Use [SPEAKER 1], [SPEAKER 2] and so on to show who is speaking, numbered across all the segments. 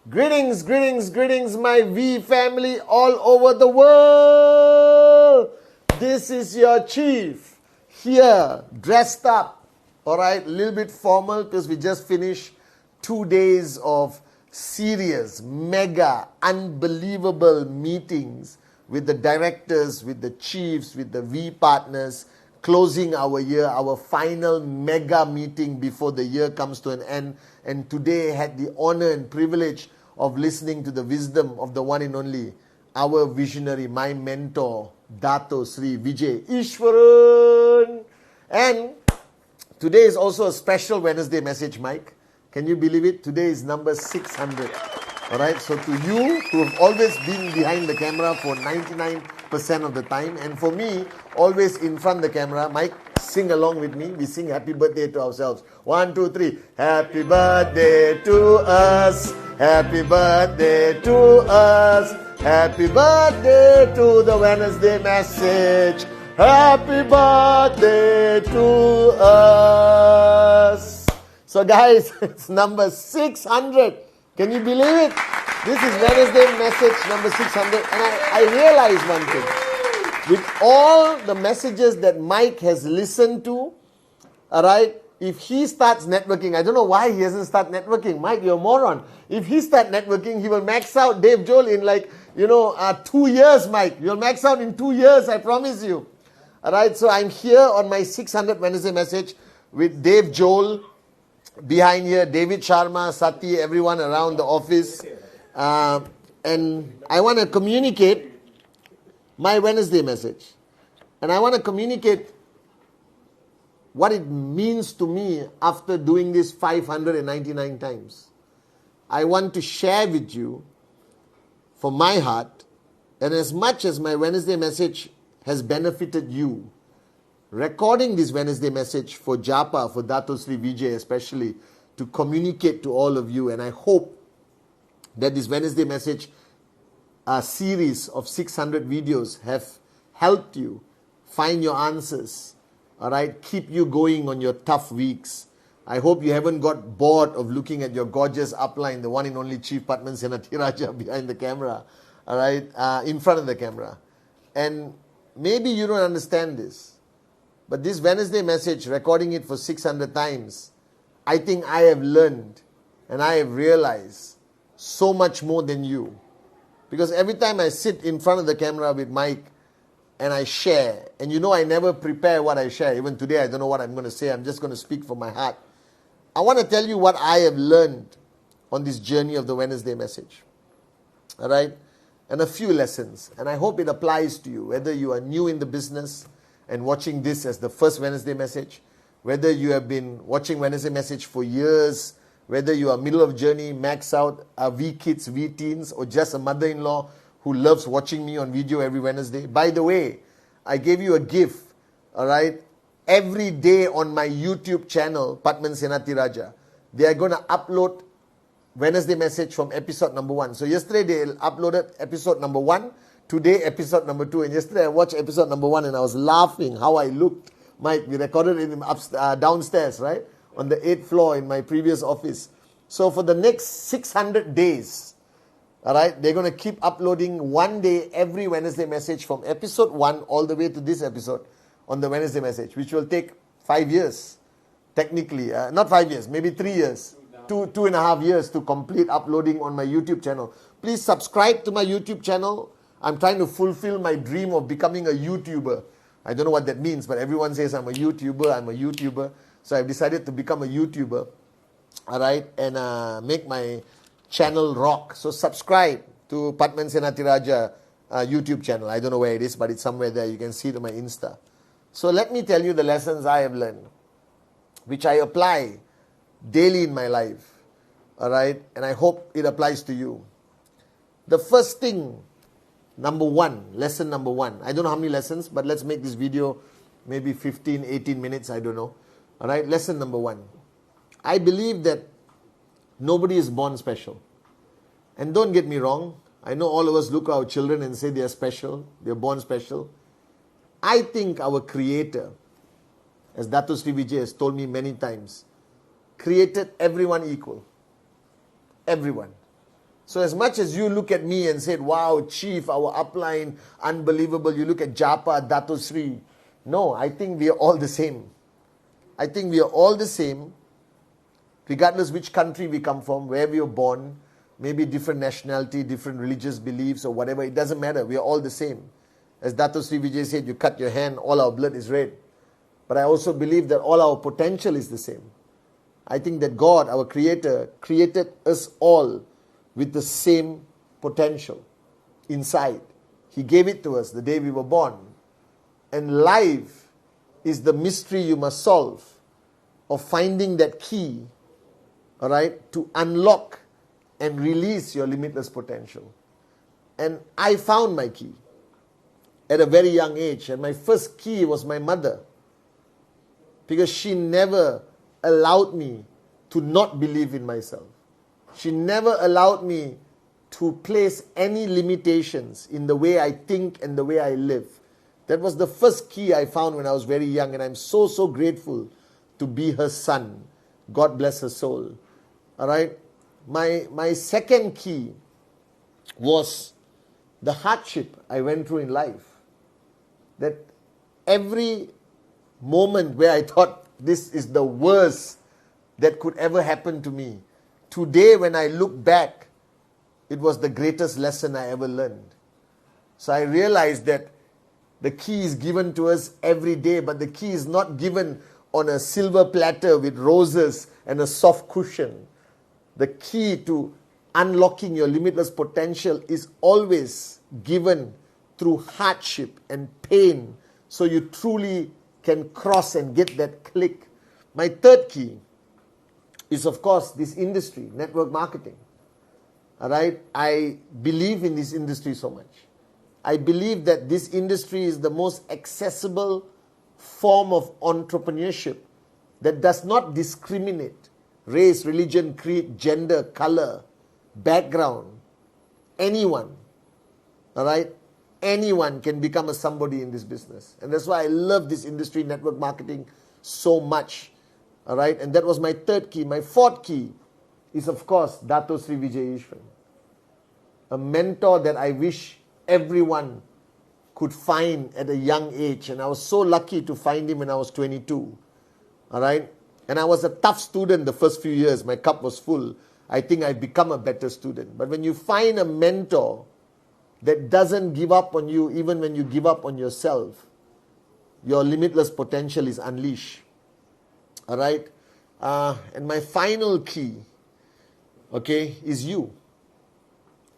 [SPEAKER 1] Greetings, greetings, greetings, my V family all over the world. This is your chief here, dressed up, all right, a little bit formal because we just finished 2 days of serious, mega, unbelievable meetings with the directors, with the chiefs, with the V partners, closing our year, our final mega meeting before the year comes to an end. And today had the honor and privilege of listening to the wisdom of the one and only, our visionary, my mentor, Dato Sri Vijay Ishwaran. And today is also a special Wednesday message, Mike. Can you believe it? Today is number 600. All right, so to you who have always been behind the camera for 99% of the time, and for me, always in front of the camera, Mike, sing along with me. We sing happy birthday to ourselves. 1, 2, 3. Happy birthday to us. Happy birthday to us. Happy birthday to the Wednesday message. Happy birthday to us. So guys, it's number 600. Can you believe it? This is Wednesday message number 600. And I realize one thing. With all the messages that Mike has listened to, all right, if he starts networking, I don't know why he hasn't started networking. Mike, you're a moron. If he starts networking, he will max out Dave Joel in 2 years, Mike. You'll max out in 2 years, I promise you. All right, so I'm here on my 600 Wednesday message with Dave Joel. Behind here, David Sharma, Sati, everyone around the office. And I want to communicate my Wednesday message. And I want to communicate what it means to me after doing this 599 times. I want to share with you from my heart, and as much as my Wednesday message has benefited you, recording this Wednesday message for Japa, for Dato Sri Vijay especially, to communicate to all of you. And I hope that this Wednesday message series of 600 videos have helped you find your answers, all right, keep you going on your tough weeks. I hope you haven't got bored of looking at your gorgeous upline, the one and only Chief Pathman Senathirajah behind the camera, all right, in front of the camera. And maybe you don't understand this, but this Wednesday message, recording it for 600 times, I think I have learned and I have realized so much more than you. Because every time I sit in front of the camera with Mike and I share, and you know I never prepare what I share. Even today I don't know what I'm going to say. I'm just going to speak from my heart. I want to tell you what I have learned on this journey of the Wednesday message. All right? And a few lessons. And I hope it applies to you, whether you are new in the business and watching this as the first Wednesday message, whether you have been watching Wednesday message for years, whether you are middle of journey, max out, V kids, V teens, or just a mother-in-law who loves watching me on video every Wednesday. By the way, I gave you a gift, all right? Every day on my YouTube channel, Pathman Senathirajah, they are going to upload Wednesday message from episode number 1. So yesterday they uploaded episode number 1, today episode number 2. And yesterday I watched episode number 1 and I was laughing how I looked. Mike, we recorded it downstairs, right? On the 8th floor in my previous office. So for the next 600 days, all right, they're going to keep uploading one day every Wednesday message from episode 1 all the way to this episode on the Wednesday message, which will take 5 years, technically. Not 5 years, maybe 3 years. 2.5 years to complete uploading on my YouTube channel. Please subscribe to my YouTube channel. I'm trying to fulfill my dream of becoming a YouTuber. I don't know what that means, but everyone says I'm a YouTuber. So I've decided to become a YouTuber, all right, and make my channel rock. So subscribe to Pathman Senathirajah YouTube channel. I don't know where it is, but it's somewhere there. You can see it on my Insta. So let me tell you the lessons I have learned, which I apply daily in my life. All right? And I hope it applies to you. The first thing, number one, lesson number one. I don't know how many lessons, but let's make this video maybe 15, 18 minutes, I don't know. All right? Lesson number one. I believe that nobody is born special. And don't get me wrong, I know all of us look at our children and say they are special, they are born special. I think our Creator, as Dato Sri Vijay has told me many times, created everyone equal. Everyone. So as much as you look at me and said, wow, Chief, our upline, unbelievable, you look at Japa, Dato Sri. No, I think we are all the same. I think we are all the same, regardless which country we come from, where we were born, maybe different nationality, different religious beliefs or whatever, it doesn't matter. We are all the same. As Dato Sri Vijay said, you cut your hand, all our blood is red. But I also believe that all our potential is the same. I think that God, our Creator, created us all with the same potential inside. He gave it to us the day we were born. And life is the mystery you must solve of finding that key, all right, to unlock and release your limitless potential. And I found my key at a very young age. And my first key was my mother, because she never allowed me to not believe in myself. She never allowed me to place any limitations in the way I think and the way I live. That was the first key I found when I was very young, and I'm so, so grateful to be her son. God bless her soul. All right? My second key was the hardship I went through in life. That every moment where I thought this is the worst that could ever happen to me, today when I look back, it was the greatest lesson I ever learned. So I realized that the key is given to us every day, but the key is not given on a silver platter with roses and a soft cushion. The key to unlocking your limitless potential is always given through hardship and pain, so you truly can cross and get that click. My third key is, of course, this industry, network marketing. All right? I believe in this industry so much. I believe that this industry is the most accessible form of entrepreneurship that does not discriminate race, religion, creed, gender, color, background. Anyone, all right? Anyone can become a somebody in this business. And that's why I love this industry, network marketing, so much. All right? And that was my third key. My fourth key is, of course, Dato Sri Vijay Ishwan. A mentor that I wish everyone could find at a young age. And I was so lucky to find him when I was 22. All right? And I was a tough student the first few years. My cup was full. I think I've become a better student. But when you find a mentor that doesn't give up on you even when you give up on yourself, your limitless potential is unleashed. All right? And my final key, okay, is you.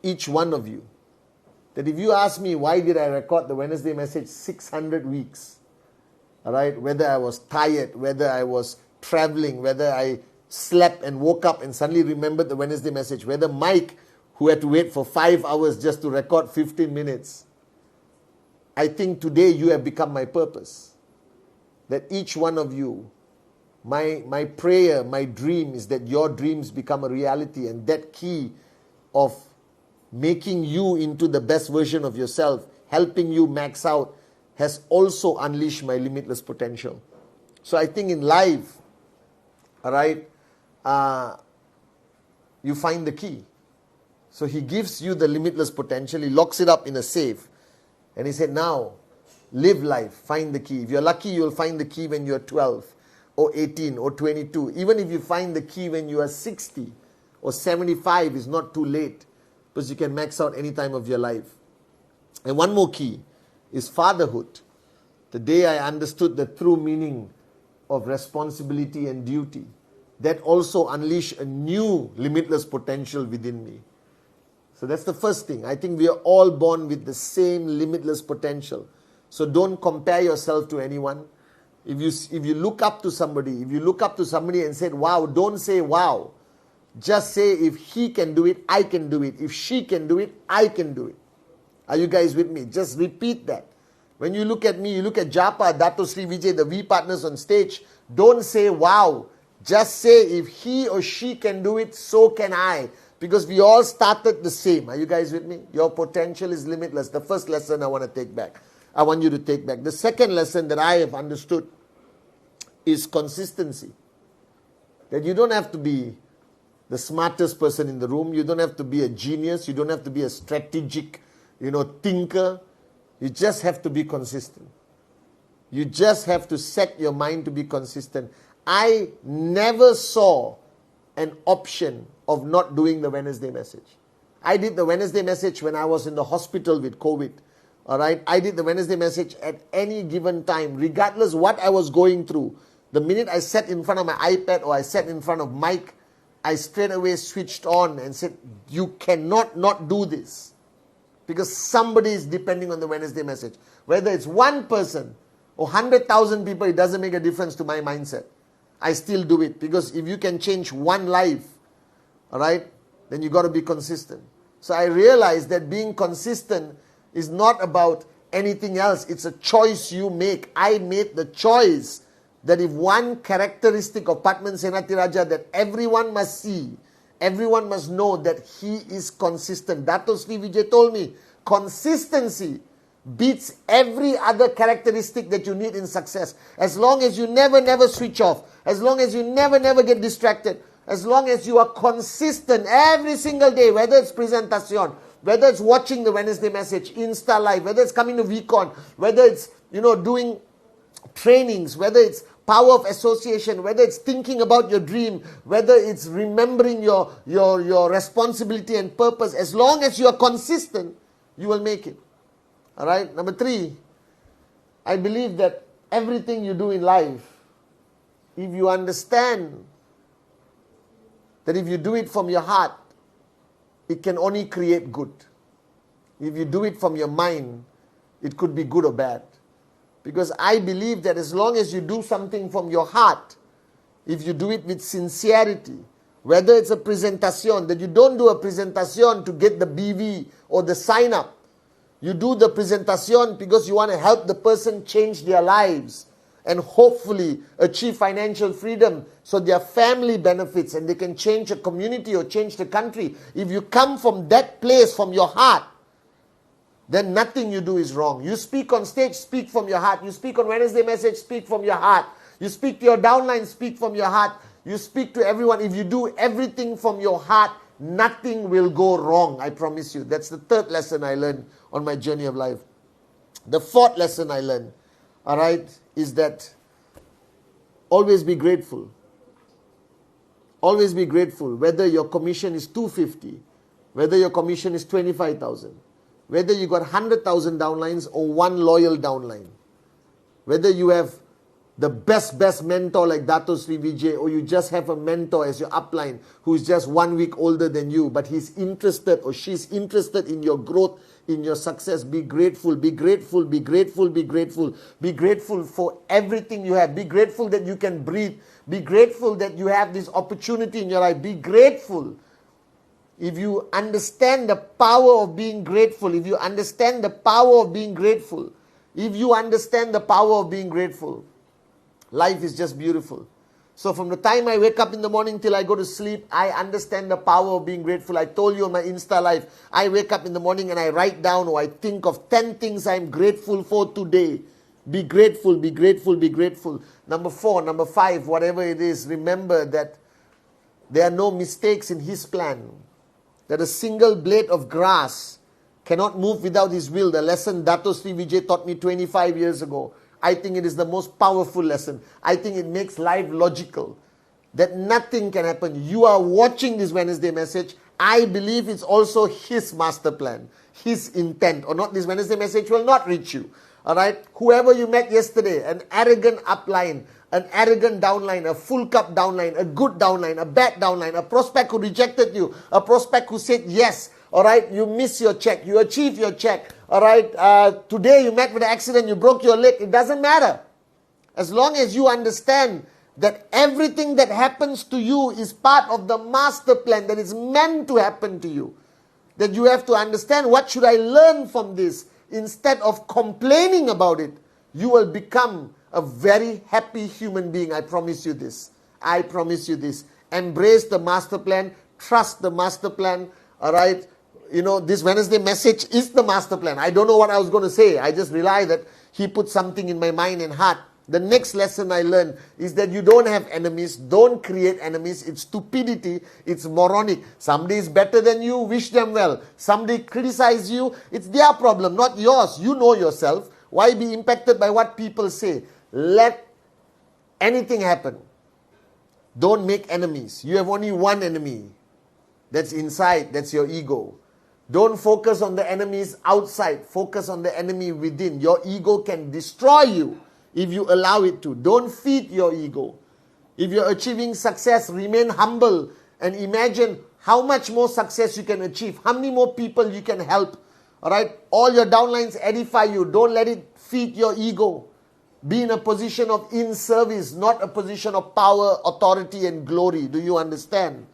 [SPEAKER 1] Each one of you. That if you ask me, why did I record the Wednesday message 600 weeks? All right? Whether I was tired, whether I was traveling, whether I slept and woke up and suddenly remembered the Wednesday message, whether Mike, who had to wait for 5 hours just to record 15 minutes. I think today you have become my purpose. That each one of you, my prayer, my dream is that your dreams become a reality, and that key of making you into the best version of yourself, helping you max out, has also unleashed my limitless potential. So I think in life, all right, you find the key. So he gives you the limitless potential. He locks it up in a safe. And he said, now, live life. Find the key. If you're lucky, you'll find the key when you're 12 or 18 or 22. Even if you find the key when you are 60 or 75, it's not too late, because you can max out any time of your life. And one more key is fatherhood. The day I understood the true meaning of responsibility and duty, that also unleashed a new limitless potential within me. So that's the first thing. I think we are all born with the same limitless potential. So don't compare yourself to anyone. If you look up to somebody, and said, wow, don't say wow. Just say, if he can do it, I can do it. If she can do it, I can do it. Are you guys with me? Just repeat that. When you look at me, you look at Japa, Dato Sri Vijay, the V partners on stage, don't say wow. Just say, if he or she can do it, so can I. Because we all started the same. Are you guys with me? Your potential is limitless. The first lesson I want you to take back. The second lesson that I have understood is consistency. That you don't have to be the smartest person in the room. You don't have to be a genius. You don't have to be a strategic, thinker. You just have to be consistent. You just have to set your mind to be consistent. I never saw an option of not doing the Wednesday message. I did the Wednesday message when I was in the hospital with COVID. All right? I did the Wednesday message at any given time, regardless what I was going through. The minute I sat in front of my iPad or I sat in front of mic, I straight away switched on and said, you cannot not do this. Because somebody is depending on the Wednesday message. Whether it's one person or 100,000 people, it doesn't make a difference to my mindset. I still do it. Because if you can change one life, all right, then you got to be consistent. So I realized that being consistent is not about anything else. It's a choice you make. I made the choice that if one characteristic of Pathman Senathirajah that everyone must see, everyone must know that he is consistent. Dato Sri Vijay told me, consistency beats every other characteristic that you need in success. As long as you never switch off, as long as you never get distracted, as long as you are consistent every single day, whether it's presentation, whether it's watching the Wednesday message, Insta Live, whether it's coming to VCon, whether it's, doing trainings, whether it's power of association, whether it's thinking about your dream, whether it's remembering your responsibility and purpose, as long as you are consistent, you will make it. All right? Number 3, I believe that everything you do in life, if you understand that if you do it from your heart, it can only create good. If you do it from your mind, it could be good or bad. Because I believe that as long as you do something from your heart, if you do it with sincerity, whether it's a presentation, that you don't do a presentation to get the BV or the sign up. You do the presentation because you want to help the person change their lives and hopefully achieve financial freedom so their family benefits and they can change a community or change the country. If you come from that place, from your heart, then nothing you do is wrong. You speak on stage, speak from your heart. You speak on Wednesday message, speak from your heart. You speak to your downline, speak from your heart. You speak to everyone. If you do everything from your heart, nothing will go wrong, I promise you. That's the 3rd lesson I learned on my journey of life. The 4th lesson I learned, all right, is that always be grateful. Always be grateful, whether your commission is 250, whether your commission is 25,000. Whether you got 100,000 downlines or one loyal downline. Whether you have the best mentor like Dato Sri Vijay, or you just have a mentor as your upline who is just 1 week older than you, but he's interested or she's interested in your growth, in your success. Be grateful, be grateful, be grateful, be grateful. Be grateful for everything you have. Be grateful that you can breathe. Be grateful that you have this opportunity in your life. Be grateful. If you understand the power of being grateful, if you understand the power of being grateful, if you understand the power of being grateful, life is just beautiful. So from the time I wake up in the morning till I go to sleep, I understand the power of being grateful. I told you on my Insta Live, I wake up in the morning and I write down or I think of 10 things I'm grateful for today. Be grateful, be grateful, be grateful. Number 4, number 5, whatever it is, remember that there are no mistakes in His plan. That a single blade of grass cannot move without His will. The lesson Dato Sri Vijay taught me 25 years ago. I think it is the most powerful lesson. I think it makes life logical. That nothing can happen. You are watching this Wednesday message. I believe it's also His master plan. His intent. Or not, this Wednesday message will not reach you. Alright? Whoever you met yesterday, an arrogant upline, an arrogant downline, a full cup downline, a good downline, a bad downline, a prospect who rejected you, a prospect who said yes, All right, you miss your check, you achieve your check. All right, today you met with an accident, you broke your leg. It doesn't matter. As long as you understand that everything that happens to you is part of the master plan that is meant to happen to you. That you have to understand, what should I learn from this? Instead of complaining about it, you will become a very happy human being. I promise you this. I promise you this. Embrace the master plan. Trust the master plan. All right. You know, this Wednesday message is the master plan. I don't know what I was going to say. I just realized that he put something in my mind and heart. The next lesson I learned is that you don't have enemies. Don't create enemies. It's stupidity. It's moronic. Somebody is better than you. Wish them well. Somebody criticize you. It's their problem, not yours. You know yourself. Why be impacted by what people say? Let anything happen. Don't make enemies. You have only one enemy. That's inside. That's your ego. Don't focus on the enemies outside. Focus on the enemy within. Your ego can destroy you if you allow it to. Don't feed your ego. If you're achieving success, remain humble and imagine how much more success you can achieve. How many more people you can help. All right? All your downlines edify you. Don't let it feed your ego. Be in a position of in-service, not a position of power, authority, and glory. Do you understand?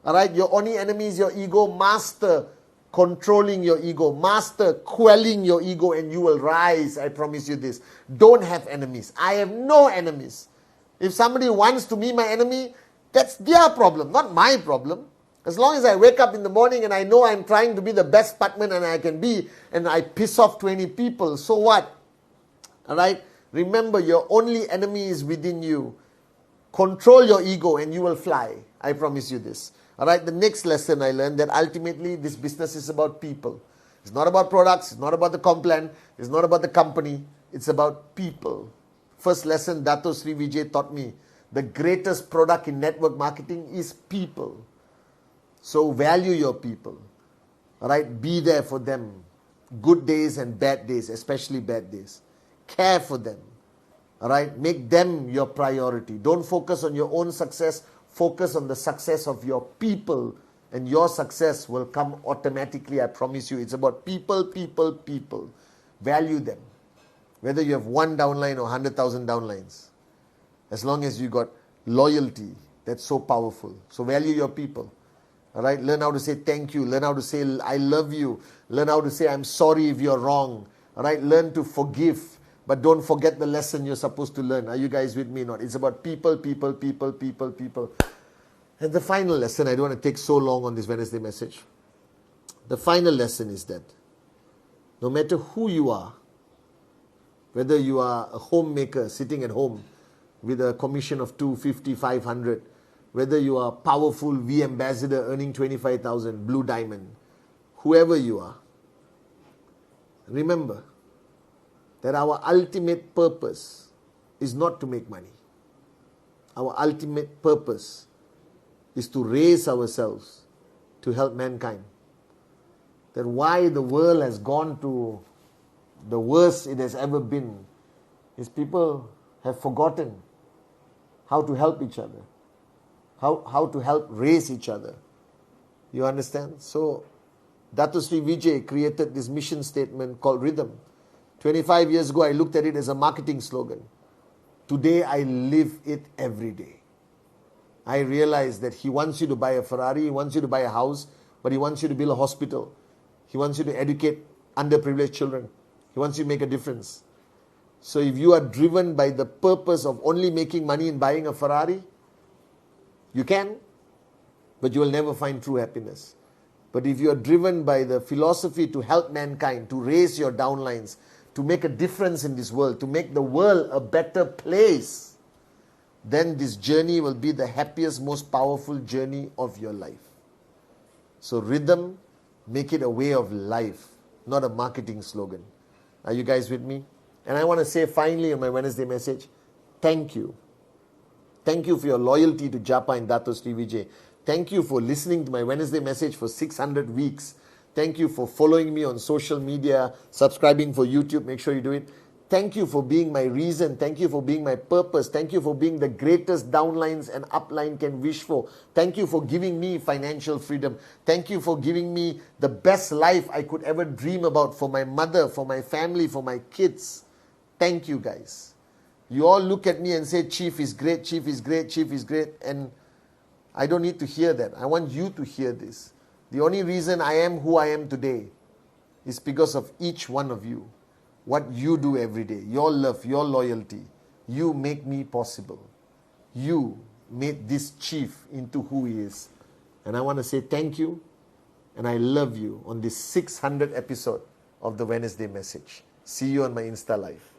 [SPEAKER 1] All right? Your only enemy is your ego. Master controlling your ego. Master quelling your ego, and you will rise. I promise you this. Don't have enemies. I have no enemies. If somebody wants to be my enemy, that's their problem, not my problem. As long as I wake up in the morning and I know I'm trying to be the best Pathman and I can be, and I piss off 20 people, so what? All right? Remember, your only enemy is within you. Control your ego and you will fly. I promise you this. All right, the next lesson I learned, that ultimately this business is about people. It's not about products. It's not about the complan. It's not about the company. It's about people. First lesson Dato Sri Vijay taught me, the greatest product in network marketing is people. So value your people. All right, be there for them. Good days and bad days, especially bad days. Care for them. All right, make them your priority. Don't focus on your own success. Focus on the success of your people, and your success will come automatically. I promise you. It's about people, people, people. Value them. Whether you have one downline or 100,000 downlines. As long as you got loyalty, that's so powerful. So value your people. All right, learn how to say thank you. Learn how to say I love you. Learn how to say I'm sorry if you're wrong. All right, learn to forgive. But don't forget the lesson you're supposed to learn. Are you guys with me or not? It's about people, people, people, people, people. And the final lesson, I don't want to take so long on this Wednesday message. The final lesson is that no matter who you are, whether you are a homemaker sitting at home with a commission of 250, 500, whether you are a powerful V ambassador earning 25,000, blue diamond, whoever you are, remember that our ultimate purpose is not to make money. Our ultimate purpose is to raise ourselves to help mankind. That why the world has gone to the worst it has ever been is people have forgotten how to help each other, how to help raise each other. You understand? So Dato Sri Vijay created this mission statement called Rhythm. 25 years ago, I looked at it as a marketing slogan. Today, I live it every day. I realize that he wants you to buy a Ferrari, he wants you to buy a house, but he wants you to build a hospital. He wants you to educate underprivileged children. He wants you to make a difference. So if you are driven by the purpose of only making money and buying a Ferrari, you can, but you will never find true happiness. But if you are driven by the philosophy to help mankind, to raise your downlines, to make a difference in this world, to make the world a better place, then this journey will be the happiest, most powerful journey of your life. So rhythm, make it a way of life, not a marketing slogan. Are you guys with me? And I want to say finally on my Wednesday message, thank you. Thank you for your loyalty to Japa and Dato Sri Vijay. Thank you for listening to my Wednesday message for 600 weeks. Thank you for following me on social media, subscribing for YouTube. Make sure you do it. Thank you for being my reason. Thank you for being my purpose. Thank you for being the greatest downlines and upline can wish for. Thank you for giving me financial freedom. Thank you for giving me the best life I could ever dream about for my mother, for my family, for my kids. Thank you, guys. You all look at me and say, Chief is great, Chief is great, Chief is great. And I don't need to hear that. I want you to hear this. The only reason I am who I am today is because of each one of you. What you do every day, your love, your loyalty, you make me possible. You made this chief into who he is. And I want to say thank you, and I love you on this 600th episode of the Wednesday Message. See you on my Insta Live.